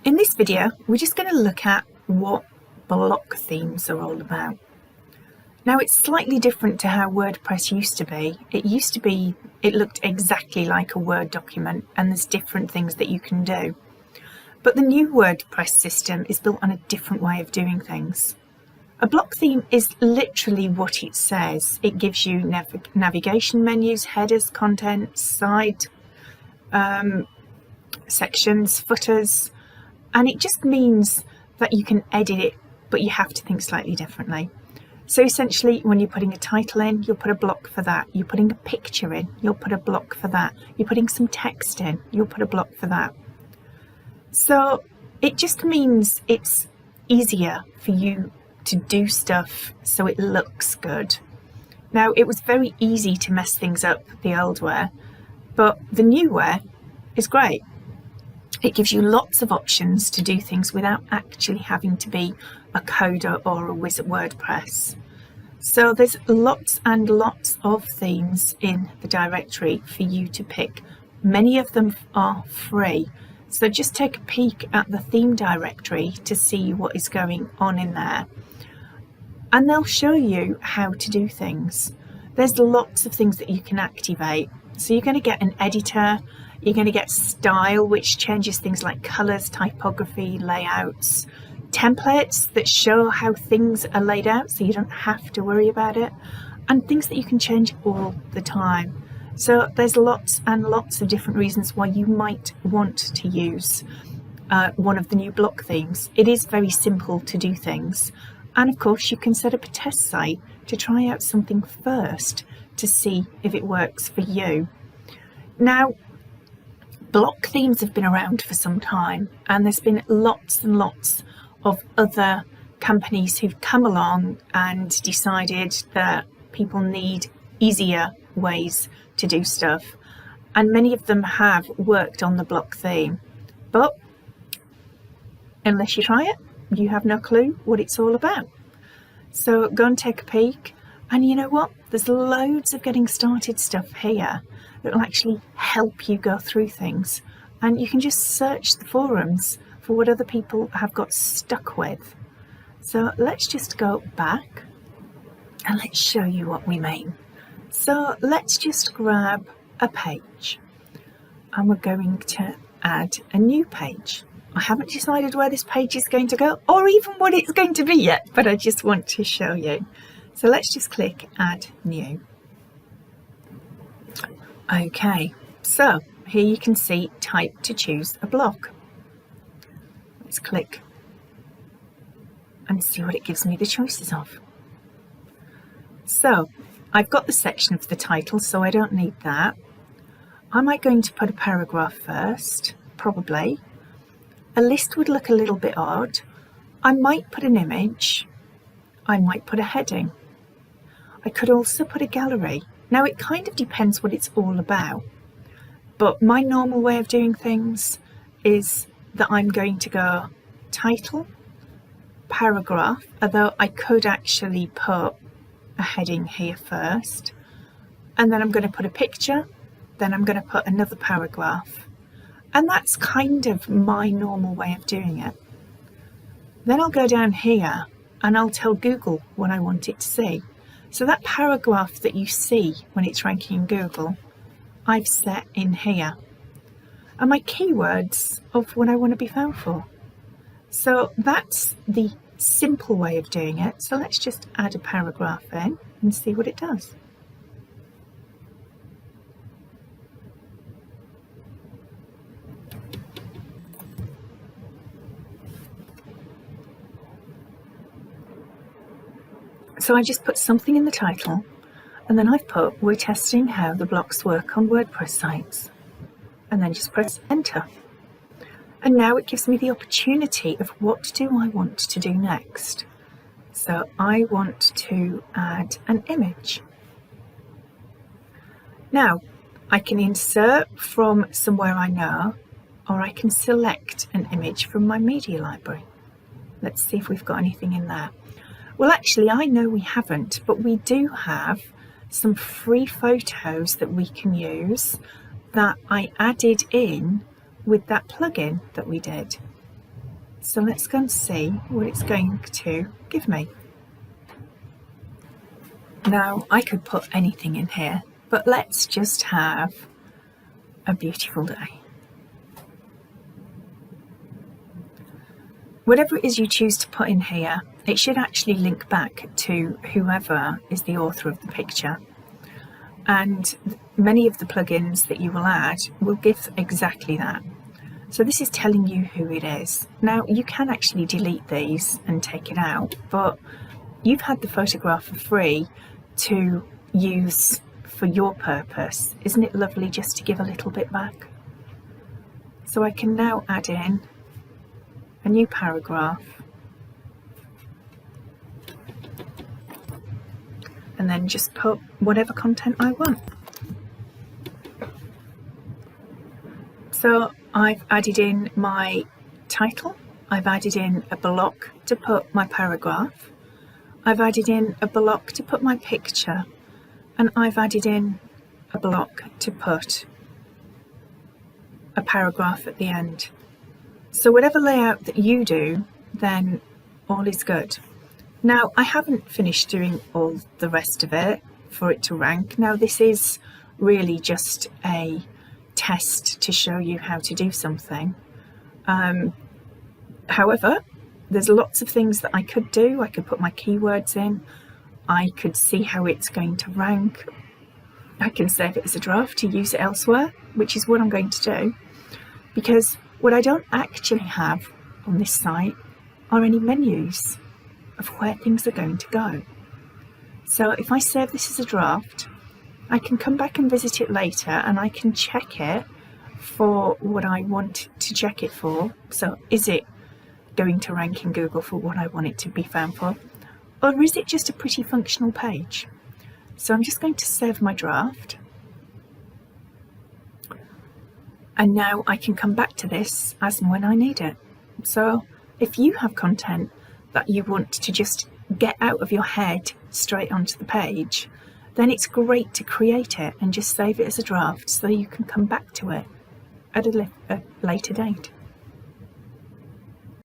In this video, we're just going to look at what block themes are all about. Now, it's slightly different to how WordPress used to be. It looked exactly like a Word document, and there's different things that you can do. But the new WordPress system is built on a different way of doing things. A block theme is literally what it says. It gives you navigation menus, headers, content, side sections, footers, and it just means that you can edit it, but you have to think slightly differently. So essentially, when you're putting a title in, you'll put a block for that. You're putting a picture in, you'll put a block for that. You're putting some text in, you'll put a block for that. So it just means it's easier for you to do stuff so it looks good. Now, it was very easy to mess things up the old way, but the new way is great. It gives you lots of options to do things without actually having to be a coder or a whiz at WordPress. So there's lots and lots of themes in the directory for you to pick. Many of them are free. So just take a peek at the theme directory to see what is going on in there. And they'll show you how to do things. There's lots of things that you can activate. So you're going to get an editor, you're going to get style, which changes things like colours, typography, layouts, templates that show how things are laid out so you don't have to worry about it, and things that you can change all the time. So there's lots and lots of different reasons why you might want to use one of the new block themes. It is very simple to do things. And of course, you can set up a test site to try out something first to see if it works for you. Now, block themes have been around for some time, and there's been lots and lots of other companies who've come along and decided that people need easier ways to do stuff. And many of them have worked on the block theme. But unless you try it, you have no clue what it's all about. So go and take a peek, and you know what? There's loads of getting started stuff here that will actually help you go through things, and you can just search the forums for what other people have got stuck with. So let's just go back and let's show you what we mean. So let's just grab a page, and we're going to add a new page. I haven't decided where this page is going to go or even what it's going to be yet, but I just want to show you. So let's just click Add New. Okay, so here you can see Type to choose a block. Let's click and see what it gives me the choices of. So I've got the section for the title, so I don't need that. Am I going to put a paragraph first? Probably. A list would look a little bit odd. I might put an image. I might put a heading. I could also put a gallery. Now, it kind of depends what it's all about, but my normal way of doing things is that I'm going to go title, paragraph, although I could actually put a heading here first, and then I'm going to put a picture, then I'm going to put another paragraph. And that's kind of my normal way of doing it. Then I'll go down here and I'll tell Google what I want it to see. So that paragraph that you see when it's ranking in Google, I've set in here. And my keywords of what I want to be found for. So that's the simple way of doing it. So let's just add a paragraph in and see what it does. So I just put something in the title, and then I've put, we're testing how the blocks work on WordPress sites, and then just press enter. And now it gives me the opportunity of what do I want to do next. So I want to add an image. Now, I can insert from somewhere I know, or I can select an image from my media library. Let's see if we've got anything in there. Well, actually, I know we haven't, but we do have some free photos that we can use that I added in with that plugin that we did. So let's go and see what it's going to give me. Now I could put anything in here, but let's just have a beautiful day. Whatever it is you choose to put in here, it should actually link back to whoever is the author of the picture. And many of the plugins that you will add will give exactly that. So this is telling you who it is. Now you can actually delete these and take it out, but you've had the photograph for free to use for your purpose. Isn't it lovely just to give a little bit back? So I can now add in a new paragraph and then just put whatever content I want. So I've added in my title, I've added in a block to put my paragraph, I've added in a block to put my picture, and I've added in a block to put a paragraph at the end. So whatever layout that you do, then all is good. Now I haven't finished doing all the rest of it for it to rank. Now this is really just a test to show you how to do something. However, there's lots of things that I could do. I could put my keywords in. I could see how it's going to rank. I can save it as a draft to use it elsewhere, which is what I'm going to do, because what I don't actually have on this site are any menus of where things are going to go. So if I save this as a draft, I can come back and visit it later and I can check it for what I want to check it for. So is it going to rank in Google for what I want it to be found for? Or is it just a pretty functional page? So I'm just going to save my draft. And now I can come back to this as and when I need it. So if you have content that you want to just get out of your head straight onto the page, then it's great to create it and just save it as a draft so you can come back to it at a later date.